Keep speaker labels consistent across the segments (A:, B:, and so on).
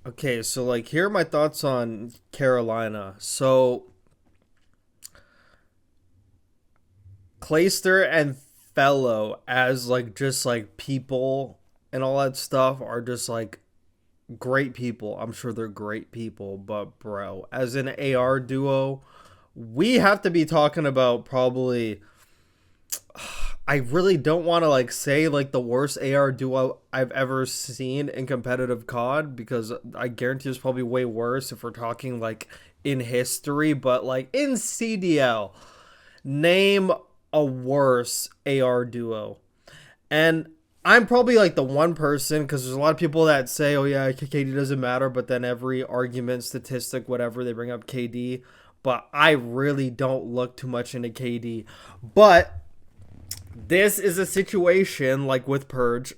A: Okay, so like here are my thoughts on Carolina. So Clayster and FeLo as like just like people and all that stuff are just like great people. I'm sure they're great people, but bro, as an AR duo, we have to be talking about probably I really don't want to like say like the worst AR duo I've ever seen in competitive COD because I guarantee it's probably way worse if we're talking like in history, but like in CDL, name a worse AR duo. And I'm probably like the one person because there's a lot of people that say, "Oh yeah, KD doesn't matter," but then every argument, statistic, whatever, they bring up KD. But I really don't look too much into KD. But this is a situation like with Purge,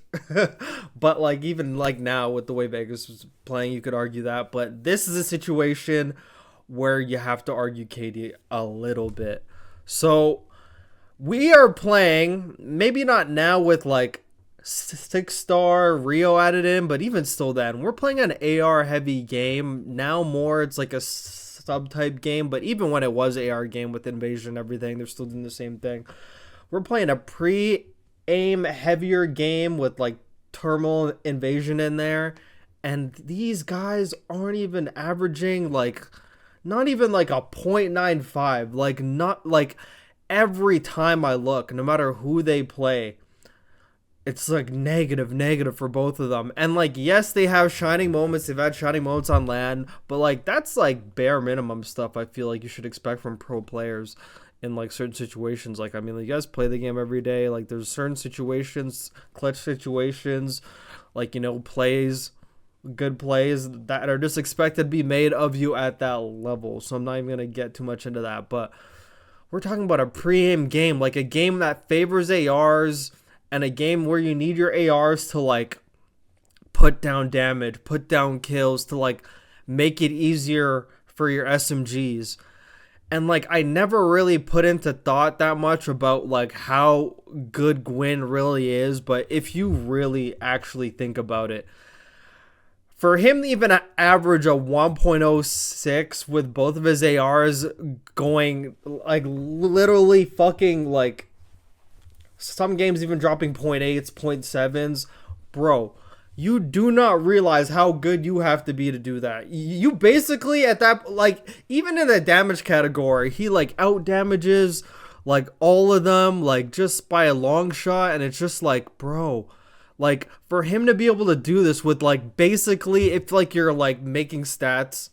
A: but like even like now with the way Vegas was playing, you could argue that. But this is a situation where you have to argue KD a little bit. So we are playing, maybe not now with like 6 star Rio added in, but even still, then we're playing an AR heavy game now. More, it's like a subtype game, but even when it was AR game with invasion and everything, they're still doing the same thing. We're playing a pre-aim heavier game with like thermal invasion in there, and these guys aren't even averaging like not even like a 0.95, like not like every time I look, no matter who they play, it's like negative for both of them. And like yes, they have shining moments, they've had shining moments on land, but like that's like bare minimum stuff I feel like you should expect from pro players in like certain situations. Like I mean, you guys play the game every day, like there's certain situations, clutch situations, like plays, good plays that are just expected to be made of you at that level. So I'm not even gonna get too much into that, but we're talking about a pre-aim game, like a game that favors ARs and a game where you need your ARs to like put down damage, put down kills, to like make it easier for your SMGs. And like I never really put into thought that much about like how good Gwyn really is, but if you really actually think about it, for him to even average a 1.06 with both of his ARs going like literally fucking like some games even dropping point 0.8s, point 0.7s, bro, you do not realize how good you have to be to do that. You basically at that, like even in the damage category, he like out damages like all of them like just by a long shot, and it's just like, bro, like for him to be able to do this with like basically, if like you're like making stats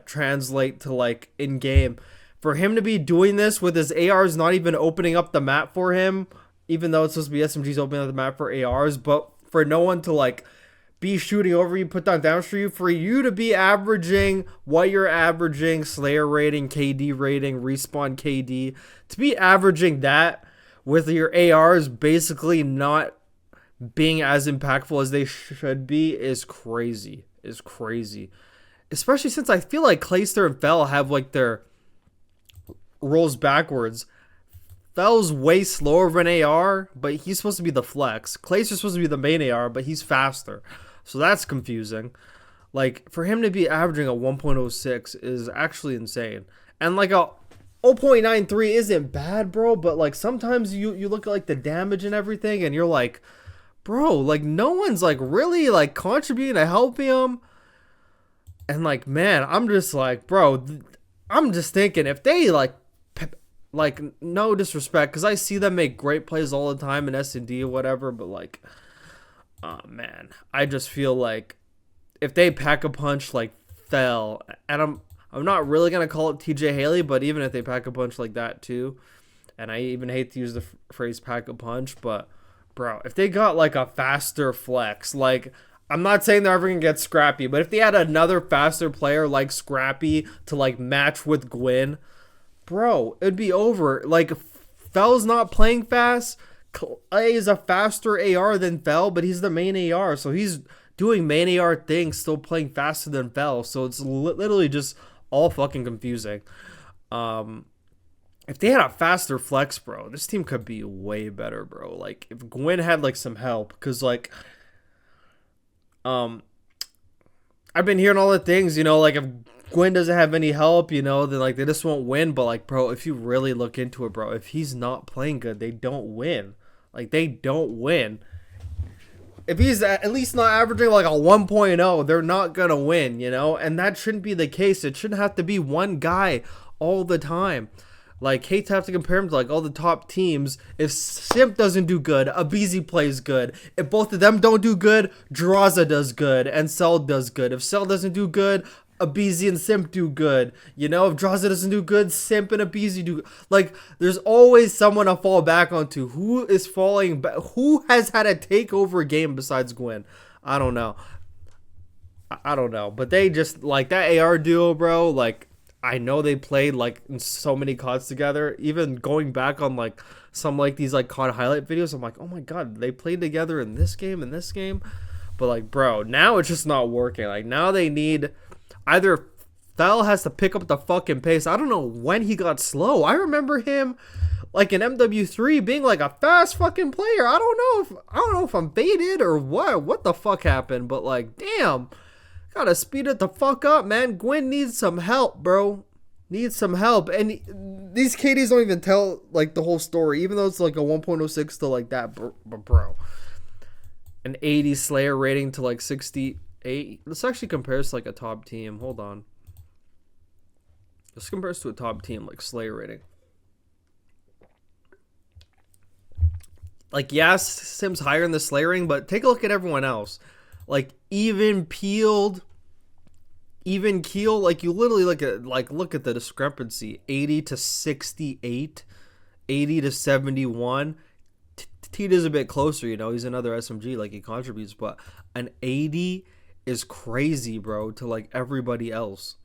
A: translate to like in game, for him to be doing this with his ARs not even opening up the map for him, even though it's supposed to be SMGs opening up the map for ARs, but for no one to like be shooting over you, put down damage for you to be averaging what you're averaging, Slayer rating, KD rating, respawn KD, to be averaging that with your ARs basically not being as impactful as they should be is crazy. Is crazy. Especially since I feel like Clayster and FeLo have like their rolls backwards. FeLo's way slower of an AR, but he's supposed to be the flex. Clayster's supposed to be the main AR, but he's faster. So that's confusing. Like, for him to be averaging a 1.06 is actually insane. And like a 0.93 isn't bad, bro, but like sometimes you look at like the damage and everything and you're like, bro, like no one's like really like contributing to help him. And like, man, I'm just like, bro, I'm just thinking if they like no disrespect, because I see them make great plays all the time in S&D or whatever, but like, oh man, I just feel like if they pack a punch like Fel, and I'm not really gonna call it TJ Haley, but even if they pack a punch like that too, and I even hate to use the phrase pack a punch, but bro, if they got like a faster flex, like I'm not saying they're ever gonna get Scrappy, but if they had another faster player like Scrappy to like match with Gwyn, bro, it'd be over. Like, Fel's not playing fast. Clay is a faster AR than Fel, but he's the main AR, so he's doing main AR things, still playing faster than Fel. So it's literally just all fucking confusing. If they had a faster flex, bro, this team could be way better, bro. Like if Gwyn had like some help, because like, um, I've been hearing all the things, you know, like if Gwyn doesn't have any help, you know, then like they just won't win. But like, bro, if you really look into it, bro, if he's not playing good, they don't win. Like they don't win. If he's at least not averaging like a 1.0, they're not gonna win, you know? And that shouldn't be the case. It shouldn't have to be one guy all the time. Like, hate to have to compare him to like all the top teams. If Simp doesn't do good, Abizi plays good. If both of them don't do good, Draza does good and Cell does good. If Cell doesn't do good, Abizi and Simp do good. You know, if Draza doesn't do good, Simp and Abizi do good. Like, there's always someone to fall back onto. Who is falling back? Who has had a takeover game besides Gwyn? I don't know. I don't know. But they just, like, that AR duo, bro, like, I know they played like in so many CODs together. Even going back on like some like these like COD highlight videos, I'm like, oh my god, they played together in this game and this game. But like, bro, now it's just not working. Like now they need either FeLo has to pick up the fucking pace. I don't know when he got slow. I remember him like in MW3 being like a fast fucking player. I don't know if I'm faded or what the fuck happened, but like, damn. Gotta speed it the fuck up, man. Gwyn needs some help, bro. Needs some help. And these KDs don't even tell, like, the whole story. Even though it's, like, a 1.06 to, like, that, bro. An 80 Slayer rating to, like, 68. This actually compares to, like, a top team. Hold on. This compares to a top team, like, Slayer rating. Like, yes, Sim's higher in the Slayer rating, but take a look at everyone else. Like even keel, like you literally look at the discrepancy. 80 to 68, 80 to 71. Tita's a bit closer, you know, he's another SMG, like he contributes, but an 80 is crazy, bro, to like everybody else.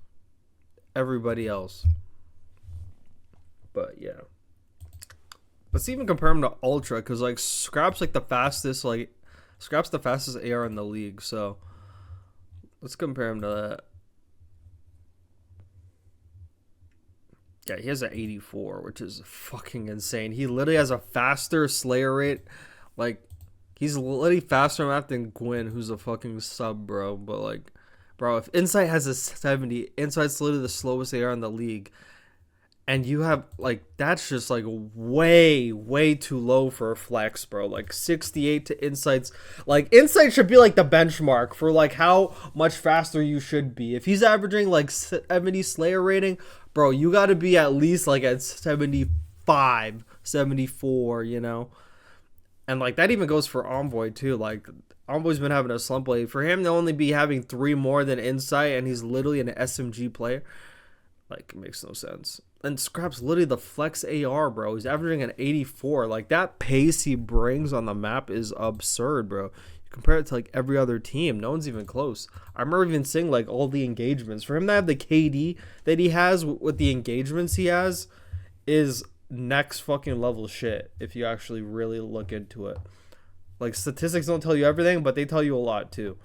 A: But yeah, let's even compare him to Ultra, because like Scrap's like the fastest, like Scrap's the fastest AR in the league, so let's compare him to that. Yeah, he has an 84, which is fucking insane. He literally has a faster Slayer rate. Like, he's literally faster than Gwyn, who's a fucking sub, bro. But, like, bro, if Insight has a 70, Insight's literally the slowest AR in the league. And you have, like, that's just, like, way too low for a flex, bro. Like, 68 to Insight's. Like, Insight should be, like, the benchmark for, like, how much faster you should be. If he's averaging, like, 70 Slayer rating, bro, you got to be at least, like, at 75, 74, you know? And, like, that even goes for Envoy, too. Like, Envoy's been having a slump lately. For him to only be having 3 more than Insight, and he's literally an SMG player, like, it makes no sense. And Scrap's literally the flex AR, bro. He's averaging an 84. Like, that pace he brings on the map is absurd, bro. You compare it to, like, every other team. No one's even close. I remember even seeing, like, all the engagements. For him to have the KD that he has with the engagements he has is next fucking level shit, if you actually really look into it. Like, statistics don't tell you everything, but they tell you a lot, too.